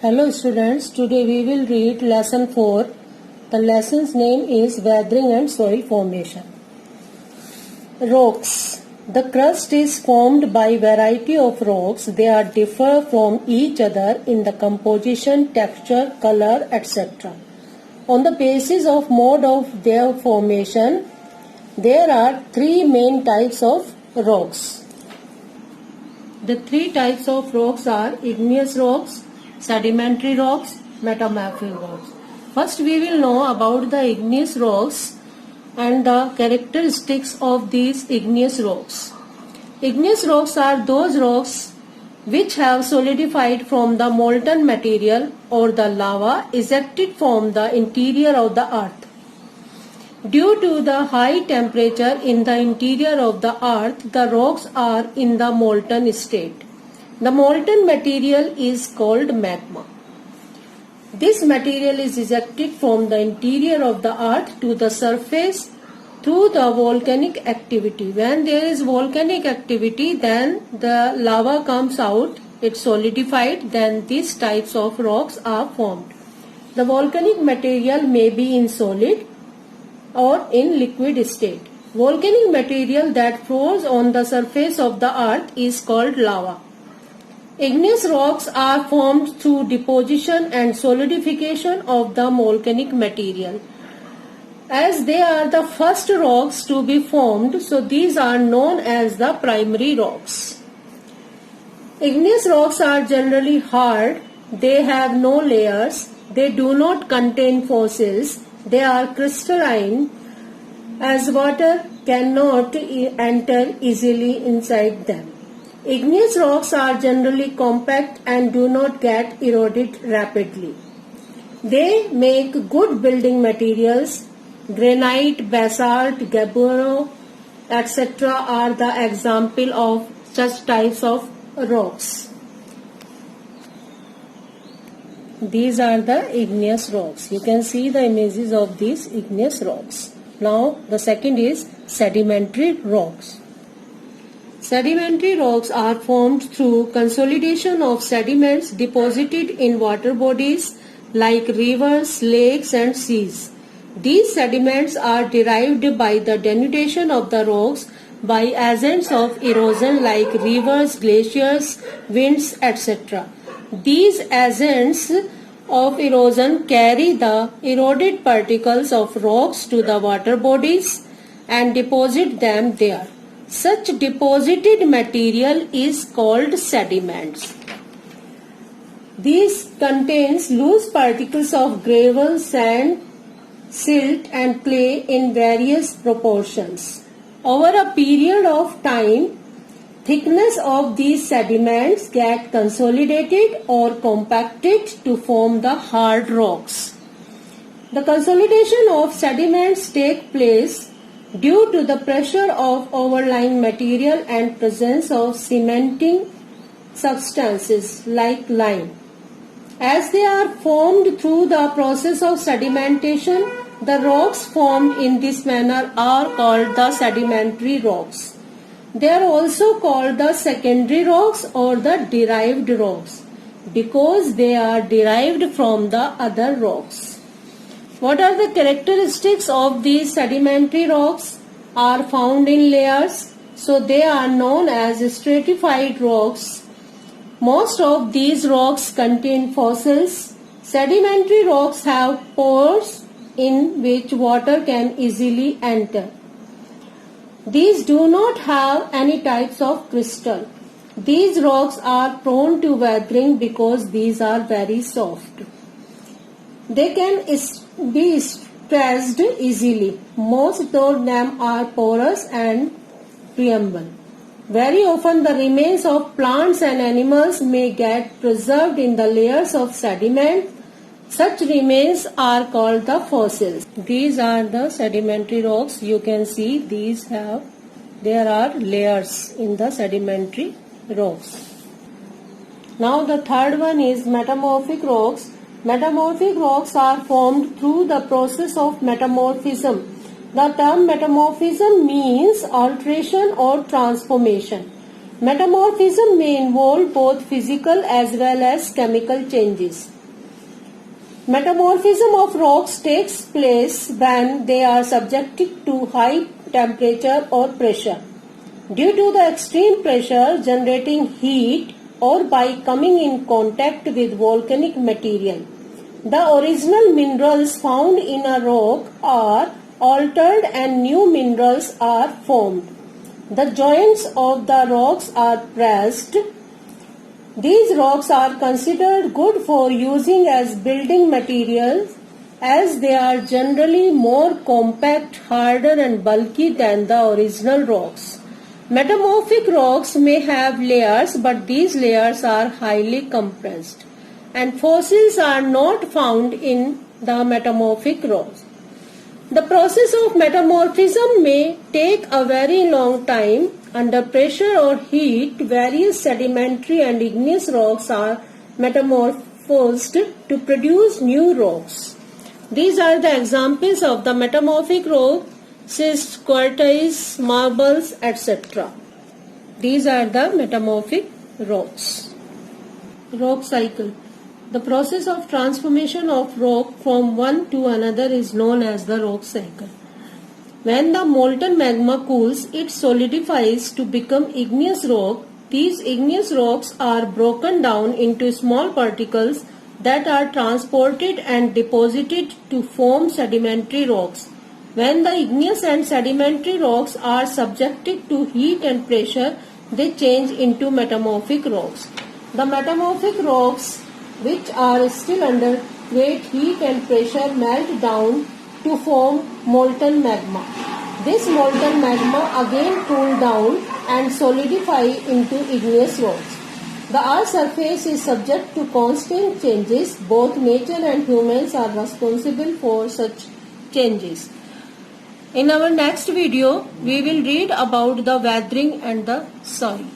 Hello students, today we will read lesson 4. The lesson's name is Weathering and Soil Formation. Rocks. The crust is formed by variety of rocks. They are differ from each other in the composition, texture, color, etc. On the basis of mode of their formation, there are three main types of rocks. The three types of rocks are igneous rocks, sedimentary rocks, metamorphic rocks. First we will know about the igneous rocks and the characteristics of these igneous rocks. Igneous rocks are those rocks which have solidified from the molten material or the lava ejected from the interior of the earth. Due to the high temperature in the interior of the earth, the rocks are in the molten state. The molten material is called magma. This material is ejected from the interior of the earth to the surface through the volcanic activity. When there is volcanic activity, then the lava comes out, it's solidified, then these types of rocks are formed. The volcanic material may be in solid or in liquid state. Volcanic material that flows on the surface of the earth is called lava. Igneous rocks are formed through deposition and solidification of the volcanic material. As they are the first rocks to be formed, so these are known as the primary rocks. Igneous rocks are generally hard. They have no layers. They do not contain fossils. They are crystalline, as water cannot enter easily inside them. Igneous rocks are generally compact and do not get eroded rapidly. They make good building materials. Granite, basalt, gabbro, etc. are the example of such types of rocks. These are the igneous rocks. You can see the images of these igneous rocks. Now the second is sedimentary rocks. Sedimentary rocks are formed through consolidation of sediments deposited in water bodies like rivers, lakes and seas. These sediments are derived by the denudation of the rocks by agents of erosion like rivers, glaciers, winds, etc. These agents of erosion carry the eroded particles of rocks to the water bodies and deposit them there. Such deposited material is called sediments. These contains loose particles of gravel, sand, silt and clay in various proportions. Over a period of time, thickness of these sediments get consolidated or compacted to form the hard rocks. The consolidation of sediments take place due to the pressure of overlying material and presence of cementing substances like lime. As they are formed through the process of sedimentation, the rocks formed in this manner are called the sedimentary rocks. They are also called the secondary rocks or the derived rocks because they are derived from the other rocks. What are the characteristics of these sedimentary rocks? Are found in layers, so they are known as stratified rocks. Most of these rocks contain fossils. Sedimentary rocks have pores in which water can easily enter. These do not have any types of crystal. These rocks are prone to weathering because these are very soft. They can be stressed easily. Most of them are porous and permeable. Very often the remains of plants and animals may get preserved in the layers of sediment. Such remains are called the fossils. These are the sedimentary rocks. You can see there are layers in the sedimentary rocks. Now the third one is metamorphic rocks. Metamorphic rocks are formed through the process of metamorphism. The term metamorphism means alteration or transformation. Metamorphism may involve both physical as well as chemical changes. Metamorphism of rocks takes place when they are subjected to high temperature or pressure. Due to the extreme pressure generating heat or by coming in contact with volcanic material, the original minerals found in a rock are altered and new minerals are formed. The joints of the rocks are pressed. These rocks are considered good for using as building materials as they are generally more compact, harder and bulky than the original rocks. Metamorphic rocks may have layers, but these layers are highly compressed, and fossils are not found in the metamorphic rocks. The process of metamorphism may take a very long time. Under pressure or heat, various sedimentary and igneous rocks are metamorphosed to produce new rocks. These are the examples of the metamorphic rocks: schist, quartzites, marbles, etc. These are the metamorphic rocks. Rock cycle. The process of transformation of rock from one to another is known as the rock cycle. When the molten magma cools, it solidifies to become igneous rock. These igneous rocks are broken down into small particles that are transported and deposited to form sedimentary rocks. When the igneous and sedimentary rocks are subjected to heat and pressure, they change into metamorphic rocks. The metamorphic rocks, which are still under great heat and pressure, melt down to form molten magma. This molten magma again cool down and solidify into igneous rocks. The Earth's surface is subject to constant changes. Both nature and humans are responsible for such changes. In our next video, we will read about the weathering and the soil.